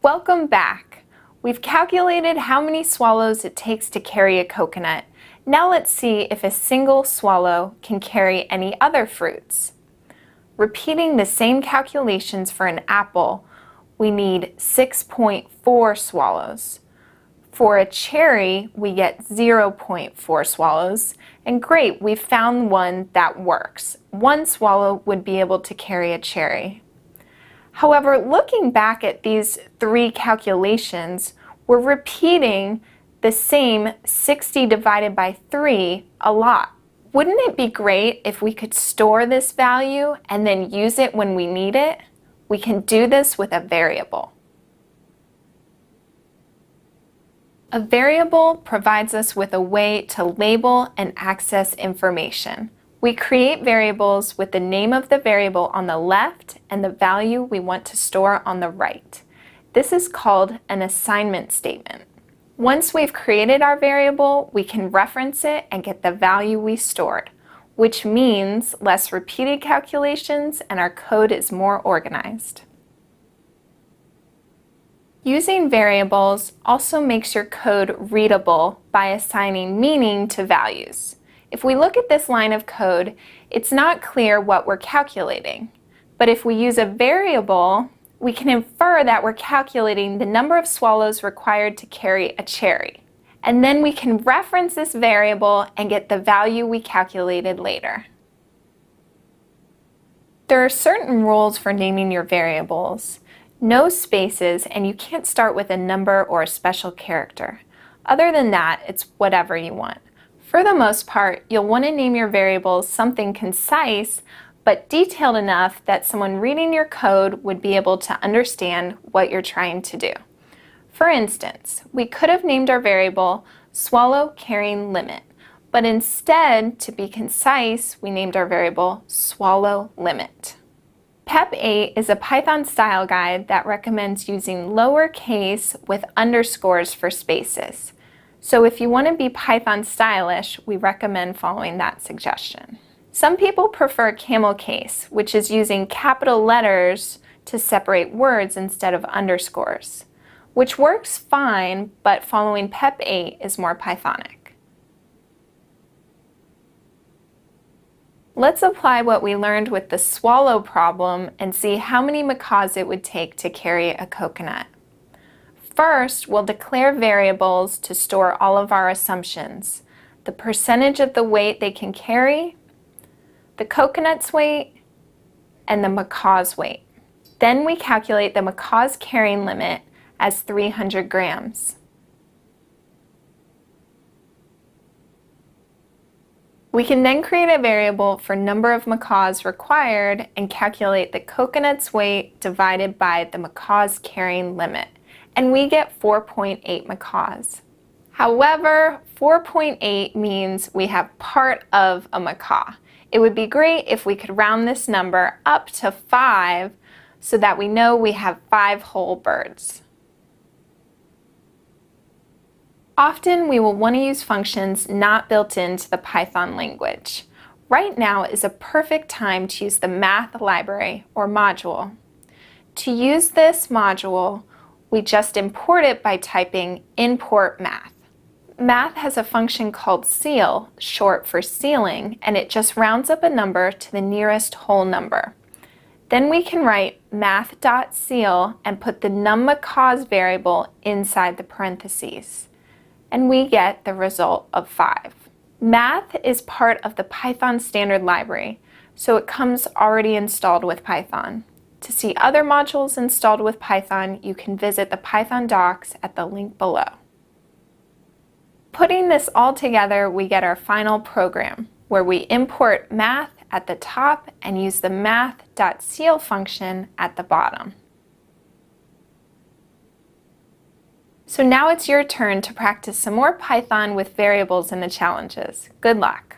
Welcome back. We've calculated how many swallows it takes to carry a coconut. Now let's see if a single swallow can carry any other fruits. Repeating the same calculations for an apple, we need 6.4 swallows. For a cherry, we get 0.4 swallows, and great, we've found one that works. One swallow would be able to carry a cherry. However, looking back at these three calculations, we're repeating the same 60 divided by 3 a lot. Wouldn't it be great if we could store this value and then use it when we need it? We can do this with a variable. A variable provides us with a way to label and access information. We create variables with the name of the variable on the left and the value we want to store on the right. This is called an assignment statement. Once we've created our variable, we can reference it and get the value we stored, which means less repeated calculations and our code is more organized. Using variables also makes your code readable by assigning meaning to values. If we look at this line of code, it's not clear what we're calculating. But if we use a variable, we can infer that we're calculating the number of swallows required to carry a cherry. And then we can reference this variable and get the value we calculated later. There are certain rules for naming your variables. No spaces, and you can't start with a number or a special character. Other than that, it's whatever you want. For the most part, you'll want to name your variables something concise, but detailed enough that someone reading your code would be able to understand what you're trying to do. For instance, we could have named our variable swallow carrying limit, but instead, to be concise, we named our variable swallow limit. PEP 8 is a Python style guide that recommends using lowercase with underscores for spaces. So if you want to be Python stylish, we recommend following that suggestion. Some people prefer camel case, which is using capital letters to separate words instead of underscores, which works fine, but following PEP 8 is more Pythonic. Let's apply what we learned with the swallow problem and see how many macaws it would take to carry a coconut. First, we'll declare variables to store all of our assumptions: the percentage of the weight they can carry, the coconut's weight, and the macaw's weight. Then we calculate the macaw's carrying limit as 300 grams. We can then create a variable for number of macaws required and calculate the coconut's weight divided by the macaw's carrying limit, and we get 4.8 macaws. However, 4.8 means we have part of a macaw. It would be great if we could round this number up to 5 so that we know we have 5 whole birds. Often we will want to use functions not built into the Python language. Right now is a perfect time to use the math library or module. To use this module, we just import it by typing import math. Math has a function called ceil, short for ceiling, and it just rounds up a number to the nearest whole number. Then we can write math.ceil and put the num_macaws variable inside the parentheses, and we get the result of 5. Math is part of the Python standard library, so it comes already installed with Python. To see other modules installed with Python, you can visit the Python docs at the link below. Putting this all together, we get our final program, where we import math at the top and use the math.ceil function at the bottom. So now it's your turn to practice some more Python with variables in the challenges. Good luck!